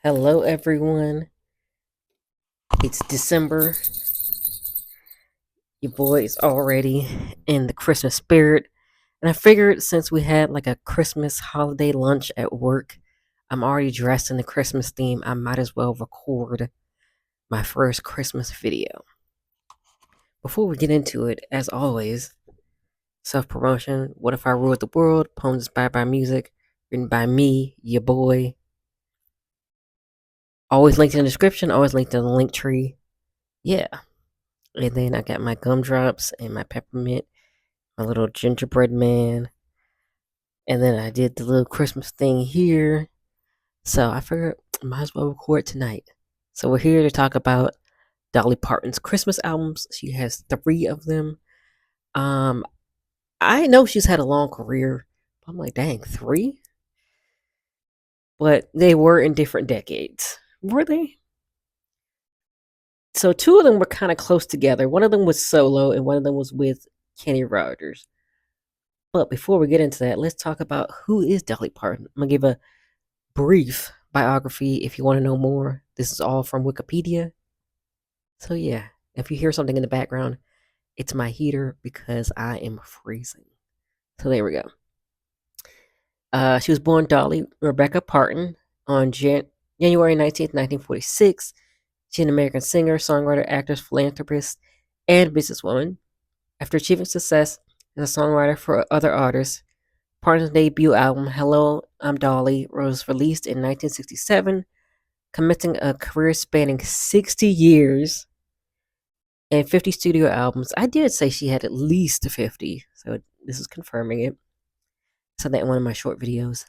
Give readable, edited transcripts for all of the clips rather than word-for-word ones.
Hello, everyone. It's December. Your boy is already in the Christmas spirit. And I figured since we had like a Christmas holiday lunch at work, I'm already dressed in the Christmas theme. I might as well record my first Christmas video. Before we get into it, as always, self promotion. What if I ruled the world? Poems inspired by music, written by me, your boy. Always linked in the description, always linked in the link tree. Yeah. And then I got my gumdrops and my peppermint, my little gingerbread man. And then I did the little Christmas thing here. So I figured I might as well record tonight. So we're here to talk about Dolly Parton's Christmas albums. She has three of them. Um, I know she's had a long career. I'm like, dang, three? But they were in different decades. Were they? So two of them were kind of close together. One of them was solo and one of them was with Kenny Rogers. But before we get into that, let's talk about who is Dolly Parton. I'm going to give a brief biography if you want to know more. This is all from Wikipedia. So, yeah, if you hear something in the background, it's my heater because I am freezing. So, there we go. She was born Dolly Rebecca Parton on January 19th, 1946. She's an American singer, songwriter, actress, philanthropist, and businesswoman. After achieving success as a songwriter for other artists, Parton's debut album, Hello, I'm Dolly, was released in 1967, commencing a career spanning 60 years and 50 studio albums. I did say she had at least 50, so this is confirming it. I said that in one of my short videos.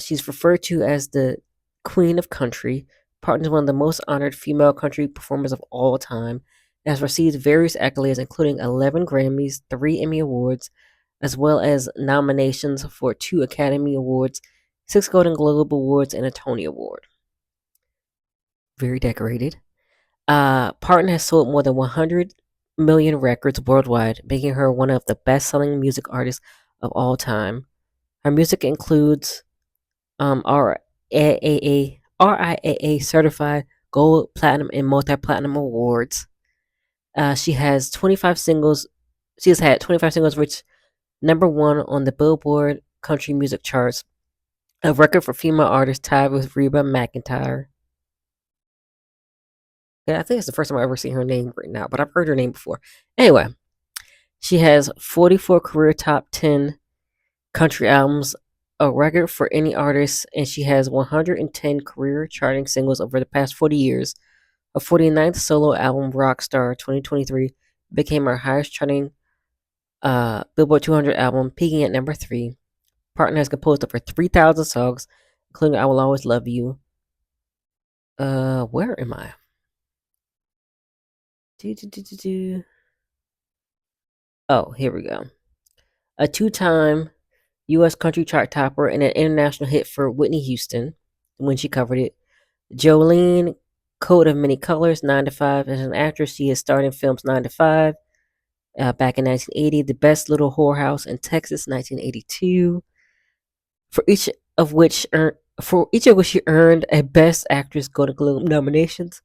She's referred to as the Queen of Country. Parton is one of the most honored female country performers of all time and has received various accolades, including 11 Grammys, 3 Emmy Awards, as well as nominations for 2 Academy Awards, 6 Golden Globe Awards, and a Tony Award. Very decorated. Parton has sold more than 100 million records worldwide, making her one of the best-selling music artists of all time. Her music includes RIAA certified gold, platinum, and multi-platinum awards. She has 25 singles. She has had 25 singles reach number one on the Billboard country music charts, a record for female artists tied with Reba McEntire. Yeah, I think it's the first time I've ever seen her name written out, but I've heard her name before. Anyway, she has 44 career top 10 country albums, a record for any artist, and she has 110 career charting singles over the past 40 years. Her 49th solo album, Rockstar 2023, became her highest charting Billboard 200 album, peaking at number 3. Parton has composed over 3,000 songs, including I Will Always Love You. Where am I? Oh, here we go. A 2-time U.S. country chart topper and an international hit for Whitney Houston when she covered it. Jolene, Coat of Many Colors, 9 to 5. As an actress, she has starred in films 9 to 5, back in 1980, The Best Little Whorehouse in Texas, 1982, for each of which she earned a Best Actress Golden Globe nominations,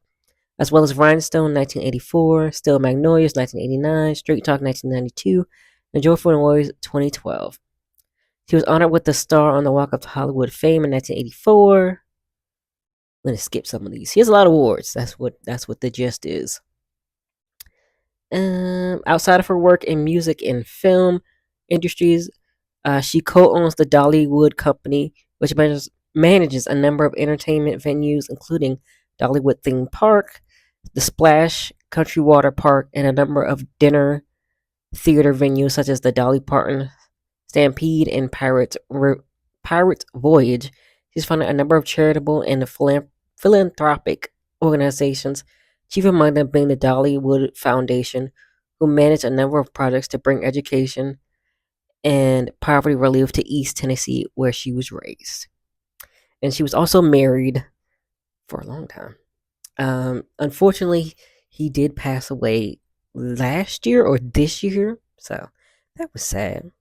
as well as Rhinestone, 1984, Still Magnolias, 1989, Straight Talk, 1992, and Joyful Noise, 2012. She was honored with the Star on the Walk up to Hollywood Fame in 1984. I'm gonna skip some of these. She has a lot of awards. That's what the gist is. Outside of her work in music and film industries, she co-owns the Dollywood Company, which manages a number of entertainment venues, including Dollywood Theme Park, the Splash Country Water Park, and a number of dinner theater venues such as the Dolly Parton Stampede and Pirates Voyage. She's funded a number of charitable and philanthropic organizations, chief among them being the Dollywood Foundation, who manage a number of projects to bring education and poverty relief to East Tennessee, where she was raised. And she was also married for a long time. Unfortunately, he did pass away last year or this year, so that was sad.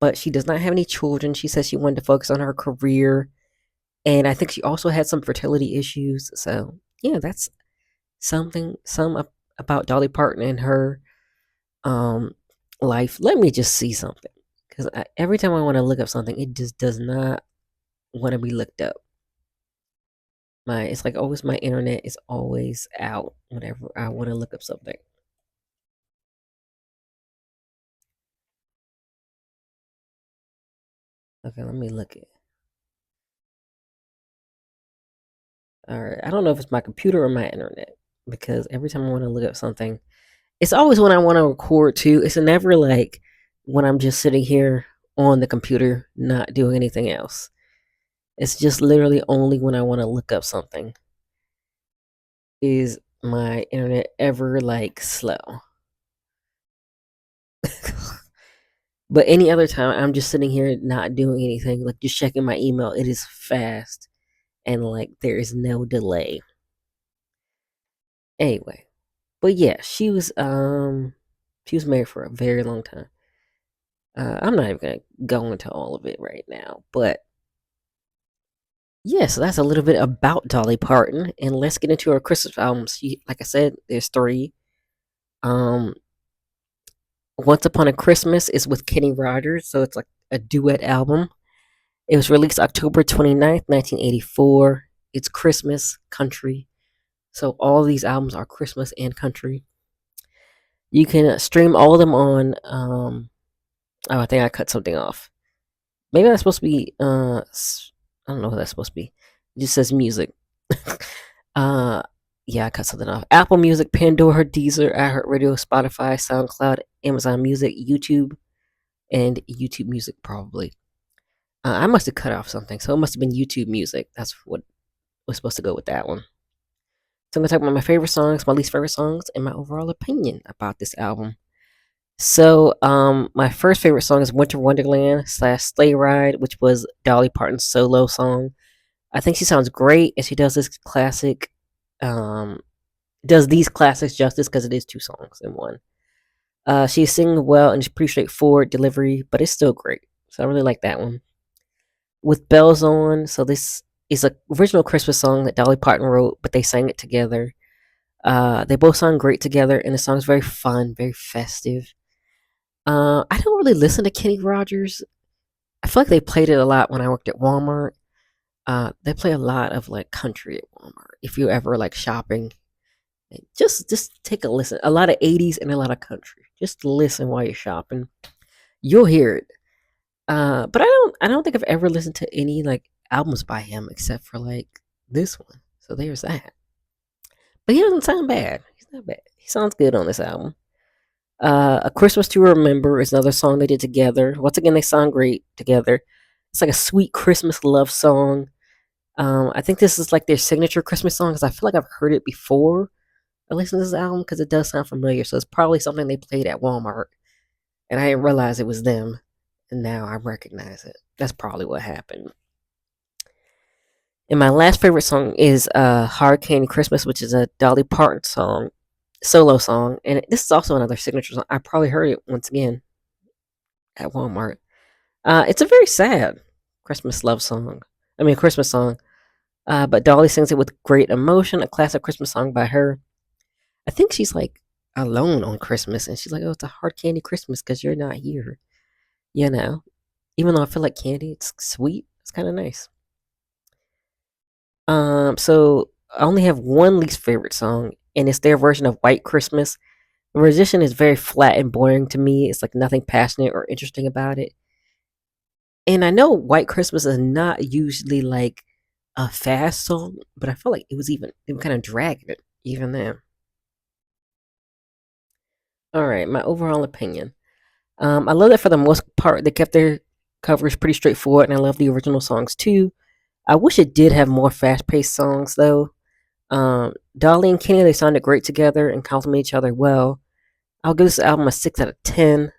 But she does not have any children. She says she wanted to focus on her career and I think she also had some fertility issues. So yeah, that's about Dolly Parton and her um life. Let me just see something, because every time I want to look up something, it just does not want to be looked up. My It's like always my internet is always out whenever I want to look up something. Okay, let me look it. All right, I don't know if it's my computer or my internet, because every time I want to look up something, it's always when I want to record too. It's never like when I'm just sitting here on the computer not doing anything else. It's just literally only when I want to look up something is my internet ever like slow. But any other time I'm just sitting here not doing anything, like just checking my email, it is fast and like there is no delay. Anyway, but yeah, she was married for a very long time. I'm not even gonna go into all of it right now, but yeah, so that's a little bit about Dolly Parton, and let's get into her Christmas albums. Like I said, there's three. Um, Once Upon a Christmas is with Kenny Rogers, so it's like a duet album. It was released October 29th, 1984. It's Christmas country, so all these albums are Christmas and country. You can stream all of them on. Oh, I think I cut something off. Maybe that's supposed to be. I don't know what that's supposed to be. It just says music. uh, yeah, I cut something off. Apple Music, Pandora, Deezer, iHeartRadio, Spotify, SoundCloud, Amazon Music, YouTube, and YouTube Music probably. I must have cut off something, so it must have been YouTube Music. That's what was supposed to go with that one. So I'm gonna talk about my favorite songs, my least favorite songs, and my overall opinion about this album. So, my first favorite song is "Winter Wonderland" slash "Sleigh Ride," which was Dolly Parton's solo song. I think she sounds great, and she um, does these classics justice because it is two songs in one. She's singing well and it's pretty straightforward delivery, but it's still great. So I really like that one. With Bells On, so this is a original Christmas song that Dolly Parton wrote, but they sang it together. They both sound great together, and the song's very fun, very festive. I don't really listen to Kenny Rogers. I feel like they played it a lot when I worked at Walmart. They play a lot of like country at Walmart. If you're ever like shopping, just take a listen. A lot of 80s and a lot of country. Just listen while you're shopping. You'll hear it. But I don't think I've ever listened to any like albums by him except for like this one. So there's that. But he doesn't sound bad. He's not bad. He sounds good on this album. A Christmas to Remember is another song they did together. Once again, they sound great together. It's like a sweet Christmas love song. I think this is like their signature Christmas song because I feel like I've heard it before I listened to this album because it does sound familiar. So it's probably something they played at Walmart and I didn't realize it was them. And now I recognize it. That's probably what happened. And my last favorite song is Hard Candy Christmas, which is a Dolly Parton song, solo song. And this is also another signature song. I probably heard it once again at Walmart. It's a very sad Christmas love song. I mean, Christmas song. But Dolly sings it with great emotion, a classic Christmas song by her. I think she's like alone on Christmas, and she's like, "Oh, it's a hard candy Christmas because you're not here." You know, even though I feel like candy, it's sweet. It's kind of nice. So I only have one least favorite song, and it's their version of White Christmas. The rendition is very flat and boring to me. It's like nothing passionate or interesting about it. And I know White Christmas is not usually like a fast song, but I feel like it was kind of dragging it even then. All right, my overall opinion. I love that for the most part they kept their covers pretty straightforward, and I love the original songs too. I wish it did have more fast-paced songs though. Dolly and Kenny, they sounded great together and complement each other well. I'll give this album a 6 out of 10.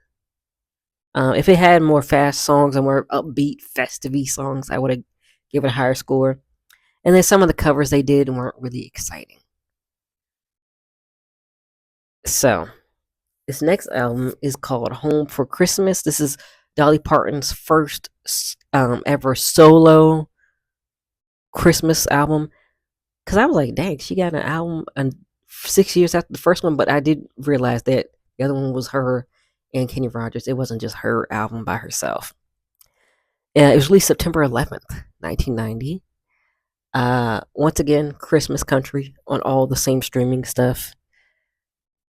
If it had more fast songs and more upbeat, festive songs, I would have given it a higher score. And then some of the covers they did weren't really exciting. So this next album is called Home for Christmas. This is Dolly Parton's first ever solo Christmas album because I was like, dang, she got an album and 6 years after the first one, but I did realize that the other one was her and Kenny Rogers. It wasn't just her album by herself. It was released September 11th, 1990. Once again, Christmas country on all the same streaming stuff.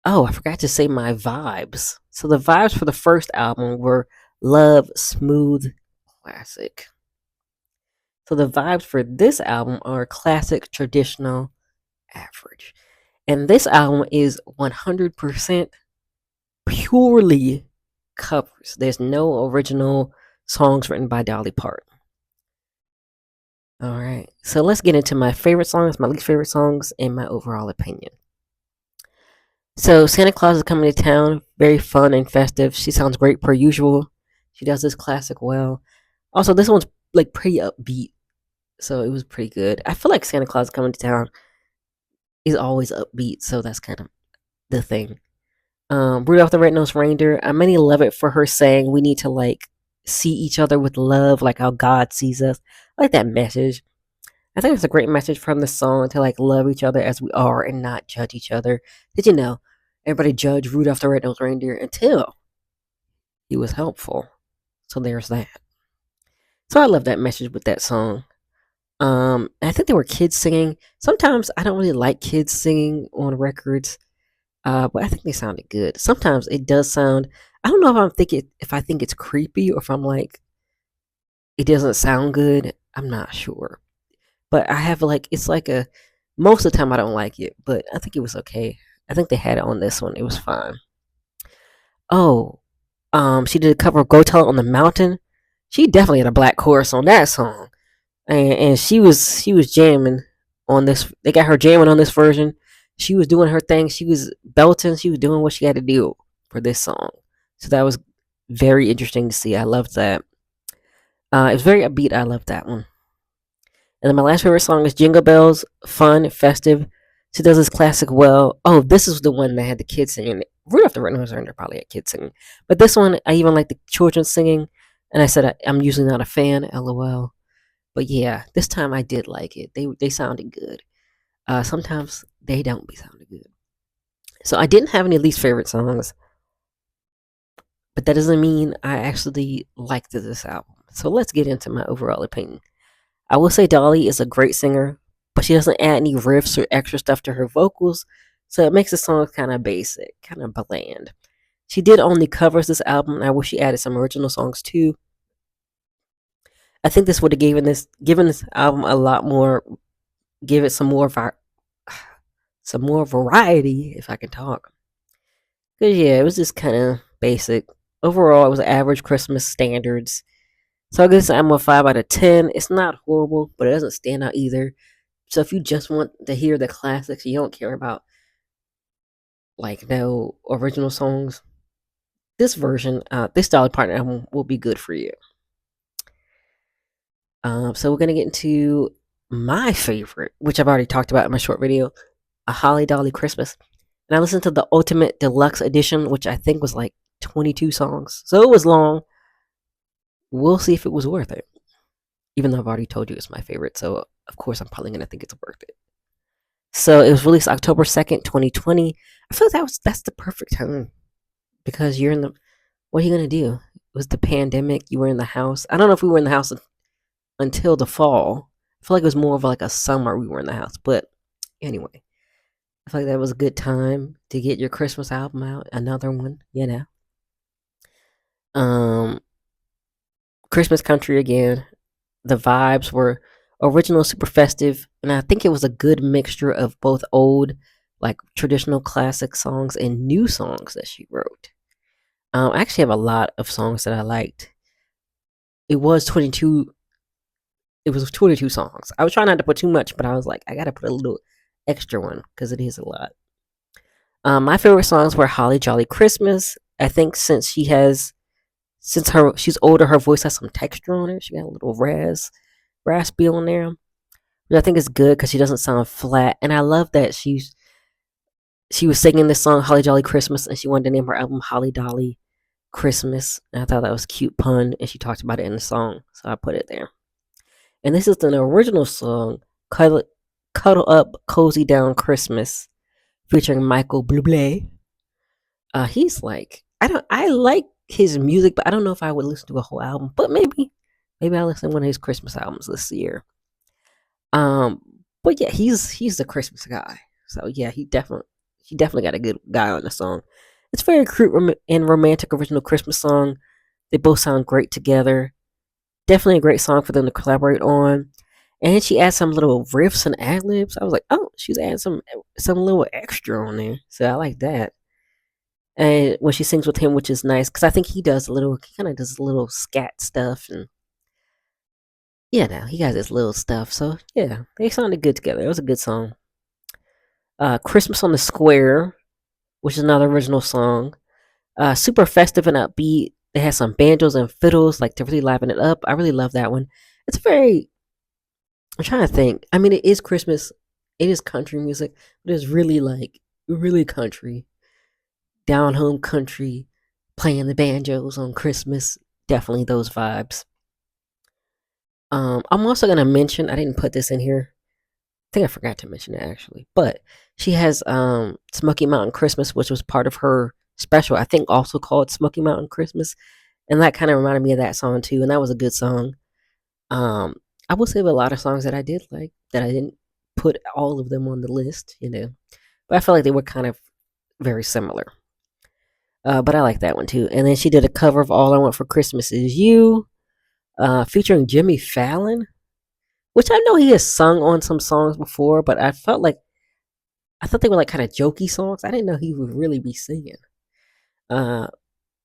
Oh, I forgot to say my vibes. So the vibes for the first album were love, smooth, classic. So the vibes for this album are classic, traditional, average. And this album is 100% purely covers. There's no original songs written by Dolly Parton. All right. So let's get into my favorite songs, my least favorite songs, and my overall opinion. So Santa Claus is coming to town. Very fun and festive. She sounds great per usual. She does this classic well. Also, this one's like pretty upbeat, so it was pretty good. I feel like Santa Claus coming to town is always upbeat, so that's kind of the thing. Rudolph the Red-Nosed Reindeer. I mainly love it for her saying we need to like see each other with love, like how God sees us. I like that message. I think it's a great message from the song to like love each other as we are and not judge each other. Did you know everybody judged Rudolph the Red-Nosed Reindeer until he was helpful? So there's that. So I love that message with that song. I think there were kids singing. Sometimes I don't really like kids singing on records, but I think they sounded good. Sometimes it does sound. I don't know if I'm thinking if I think it's creepy or if I'm like it doesn't sound good. I'm not sure. But I have like it's like a most of the time I don't like it, but I think it was okay. I think they had it on this one. It was fine. Oh, she did a cover of "Go Tell It on the Mountain." She definitely had a black chorus on that song, and she was jamming on this. They got her jamming on this version. She was doing her thing. She was belting. She was doing what she had to do for this song. So that was very interesting to see. I loved that. It was very upbeat. I loved that one. And then my last favorite song is Jingle Bells, fun, festive. She does this classic well. Oh, this is the one that had the kids singing. Rudolph the Red-Nosed Reindeer probably had kids singing. But this one, I even like the children singing. And I said I'm usually not a fan, lol. But yeah, this time I did like it. They sounded good. Sometimes they don't be sounding good. So I didn't have any least favorite songs, but that doesn't mean I actually liked this album. So let's get into my overall opinion. I will say Dolly is a great singer, but she doesn't add any riffs or extra stuff to her vocals, so it makes the song kind of basic, kind of bland. She did only covers this album, and I wish she added some original songs too. I think this would have given this album a lot more, give it some more variety, if I can talk. Cause yeah, it was just kind of basic. Overall, it was average Christmas standards. So I guess I'm a 5 out of 10. It's not horrible, but it doesn't stand out either. So if you just want to hear the classics, you don't care about like no original songs, this version, this Dolly Parton album will be good for you. So we're gonna get into my favorite, which I've already talked about in my short video, A Holly Dolly Christmas. And I listened to the Ultimate Deluxe Edition, which I think was like 22 songs. So it was long. We'll see if it was worth it. Even though I've already told you it's my favorite, so of course I'm probably gonna think it's worth it. So it was released October 2nd, 2020. I feel like that's the perfect time because you're in the. What are you gonna do? It was the pandemic. You were in the house. I don't know if we were in the house until the fall. I feel like it was more of like a summer we were in the house. But anyway, I feel like that was a good time to get your Christmas album out. Another one. Um, Christmas country again. The vibes were original, super festive, and I think it was a good mixture of both old, like traditional classic songs and new songs that she wrote. I actually have a lot of songs that I liked. It was 22. It was 22 songs. I was trying not to put too much, but I was like, I gotta put a little extra one because it is a lot. My favorite songs were "Holly Jolly Christmas." I think since she's older, her voice has some texture on it. She got a little raspy on there, which I think is good because she doesn't sound flat. And I love that she was singing this song "Holly Jolly Christmas" and she wanted to name her album "Holly Dolly Christmas." And I thought that was a cute pun, and she talked about it in the song, so I put it there. And this is an original song, Cuddle, Cuddle Up, Cozy Down Christmas, featuring Michael Bublé. He's like, I like his music, but I don't know if I would listen to a whole album, but maybe I'll listen to one of his Christmas albums this year. Um, but yeah, he's the Christmas guy. So yeah, he definitely got a good guy on the song. It's a very cute and romantic original Christmas song. They both sound great together. Definitely a great song for them to collaborate on. And she adds some little riffs and ad libs. I was like, oh, she's adding some little extra on there. So I like that. And when she sings with him, which is nice, because I think he kind of does a little scat stuff, and yeah, now he got his little stuff. So yeah, they sounded good together. It was a good song. Christmas on the Square, which is another original song. Super festive and upbeat. They had some banjos and fiddles, like to really liven it up. I really love that one. It's very. I'm trying to think. I mean, it is Christmas. It is country music, but it's really like really country, down home country, playing the banjos on Christmas. Definitely those vibes. I'm also gonna mention. I didn't put this in here. I think I forgot to mention it actually, but she has Smoky Mountain Christmas, which was part of her special. I think also called Smoky Mountain Christmas, and that kind of reminded me of that song too. And that was a good song. Um, I will say a lot of songs that I did like that I didn't put all of them on the list, but I felt like they were kind of very similar. But I like that one too. And then she did a cover of "All I Want for Christmas Is You," featuring Jimmy Fallon, which I know he has sung on some songs before, but I thought they were like kind of jokey songs. I didn't know he would really be singing. Uh,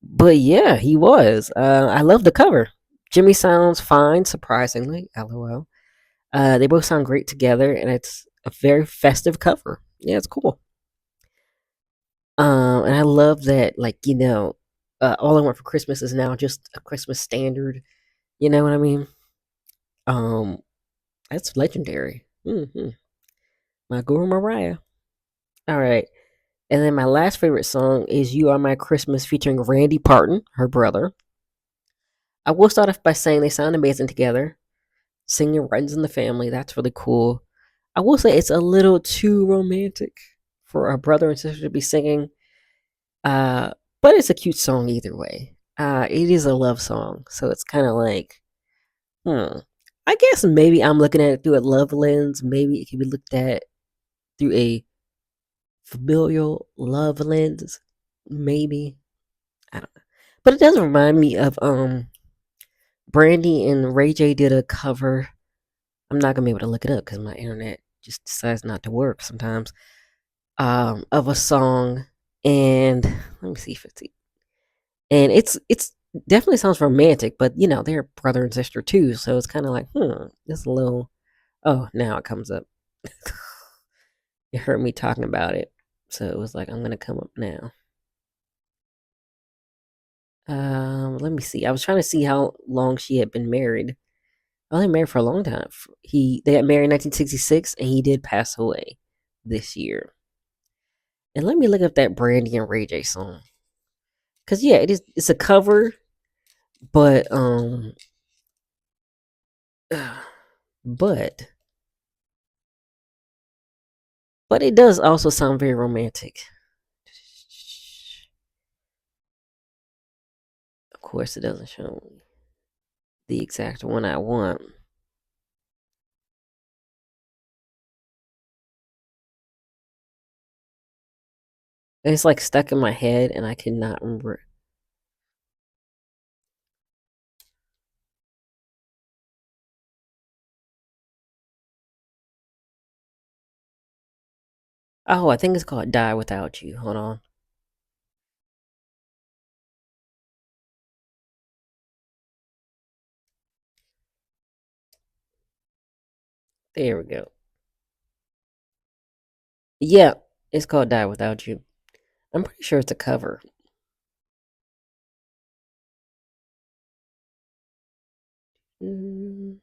but yeah, he was. I love the cover. Jimmy sounds fine, surprisingly. LOL. They both sound great together, and it's a very festive cover. Yeah, it's cool. And I love that, like "All I Want for Christmas" is now just a Christmas standard. You know what I mean? Um, that's legendary. My Guru Mariah. All right. And then my last favorite song is "You Are My Christmas" featuring Randy Parton, her brother. I will start off by saying they sound amazing together. Singing runs in the family. That's really cool. I will say it's a little too romantic for a brother and sister to be singing. Uh, but it's a cute song either way. It is a love song, so it's kind of like, hmm. I guess maybe I'm looking at it through a love lens. Maybe it can be looked at through a familial love lens. Maybe I don't know, but it does remind me of Brandy and Ray J did a cover. I'm not gonna be able to look it up because my internet just decides not to work sometimes. Of a song, and let me see if it's and it's definitely sounds romantic, but they're brother and sister too, so it's kind of like it's a little. Oh, now it comes up. It heard me talking about it, so it was like I'm gonna come up now. Let me see. I was trying to see how long she had been married. Oh, they married for a long time. They got married in 1966, and he did pass away this year. And let me look up that Brandy and Ray J song, cause yeah, it is. It's a cover, but but but it does also sound very romantic. Of course, it doesn't show me the exact one I want. It's like stuck in my head, and I cannot remember. Oh, I think it's called "Die Without You." Hold on. There we go. Yeah, it's called "Die Without You." I'm pretty sure it's a cover. Mm,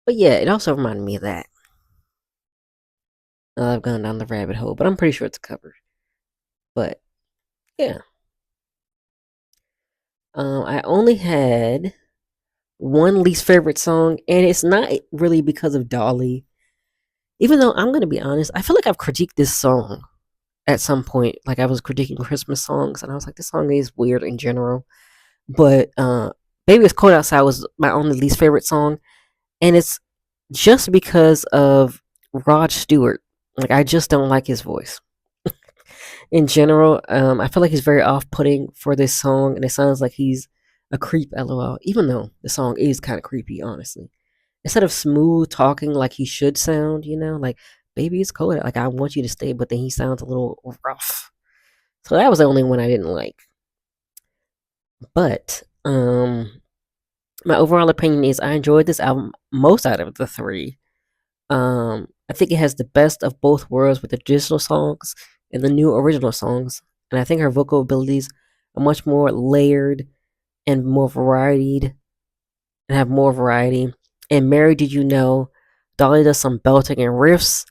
But yeah, it also reminded me of that. I've gone down the rabbit hole, but I'm pretty sure it's a cover. But yeah, I only had one least favorite song, and it's not really because of Dolly. Even though I'm gonna be honest, I feel like I've critiqued this song at some point. Like I was critiquing Christmas songs, and I was like, this song is weird in general. But "Baby It's Cold Outside" was my only least favorite song, and it's just because of Rod Stewart. Like I just don't like his voice in general. I feel like he's very off-putting for this song, and it sounds like he's a creep. LOL. Even though the song is kind of creepy, honestly. Instead of smooth talking like he should sound, like "Baby It's Cold," like I want you to stay, but then he sounds a little rough. So that was the only one I didn't like. But my overall opinion is I enjoyed this album most out of the three. I think it has the best of both worlds with the traditional songs and the new original songs. And I think her vocal abilities are much more layered and more varied and have more variety. And "Mary, Did You Know?" Dolly does some belting and riffs.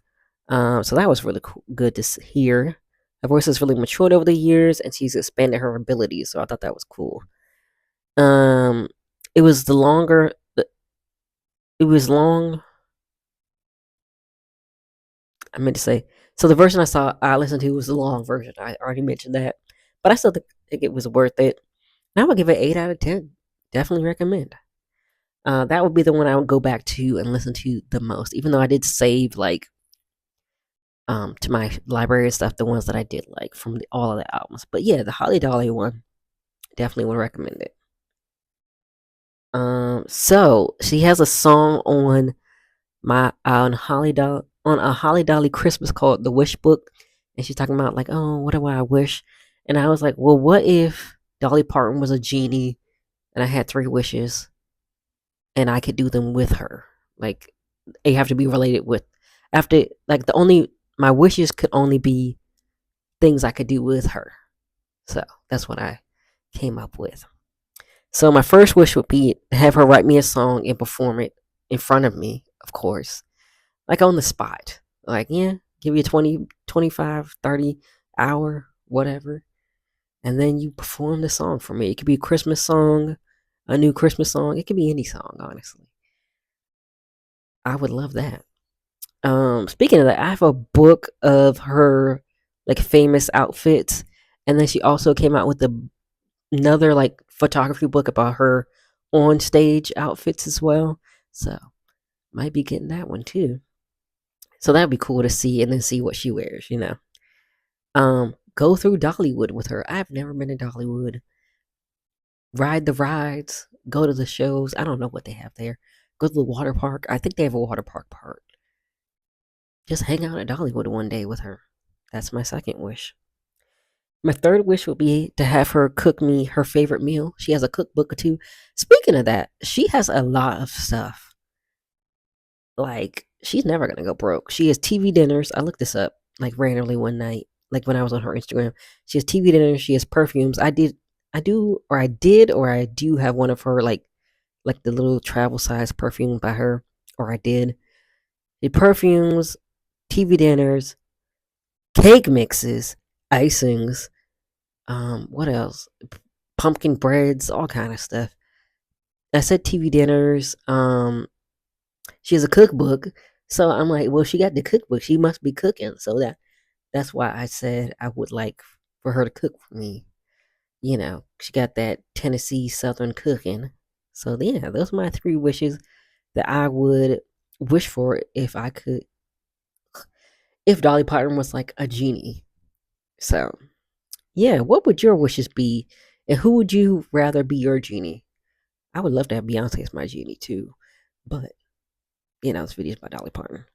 So that was really cool, good to hear. Her voice has really matured over the years and she's expanded her abilities. So I thought that was cool. Um, it was the longer, it was long. I meant to say, so the version I listened to was the long version. I already mentioned that, but I still think it was worth it. And I would give it 8 out of 10. Definitely recommend. That would be the one I would go back to and listen to the most, even though I did save like to my library and stuff the ones that I did like from all of the albums. But yeah, the Holly Dolly one definitely would recommend it. So she has a song on a Holly Dolly Christmas called "The Wish Book," and she's talking about like, oh, what do I wish? And I was like, well, what if Dolly Parton was a genie and I had 3 wishes and I could do them with her? Like, they have to be related with after like the only my wishes could only be things I could do with her. So that's what I came up with. So my first wish would be to have her write me a song and perform it in front of me, of course, like on the spot. Like, yeah, give you a 20, 25, 30 hour, whatever. And then you perform the song for me. It could be a Christmas song, a new Christmas song. It could be any song, honestly. I would love that. Speaking of that, I have a book of her like famous outfits. And then she also came out with another like photography book about her on stage outfits as well. So might be getting that one too. So that'd be cool to see and then see what she wears. Go through Dollywood with her. I've never been to Dollywood. Ride the rides, go to the shows. I don't know what they have there. Go to the water park. I think they have a water park part. Just hang out at Dollywood one day with her. That's my second wish. My third wish would be to have her cook me her favorite meal. She has a cookbook too. Speaking of that, she has a lot of stuff. Like, she's never gonna go broke. She has TV dinners. I looked this up like randomly one night, like when I was on her Instagram. She has TV dinners. She has perfumes. I do have one of her like the little travel size perfume by her, or I did. The perfumes, TV dinners, cake mixes, icings. What else? Pumpkin breads, all kind of stuff. I said TV dinners. She has a cookbook. So I'm like, well, she got the cookbook. She must be cooking. So that's why I said I would like for her to cook for me. She got that Tennessee Southern cooking. So yeah, those are my 3 wishes that I would wish for if Dolly Parton was like a genie. So yeah, what would your wishes be? And who would you rather be your genie? I would love to have Beyonce as my genie too. But this video is by Dolly Parton.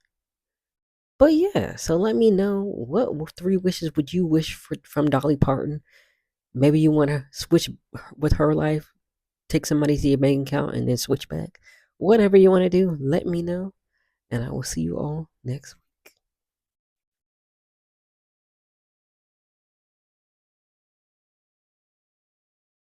But yeah, so let me know what 3 wishes would you wish from Dolly Parton. Maybe you want to switch with her life, take some money to your bank account, and then switch back. Whatever you want to do, let me know, and I will see you all next week.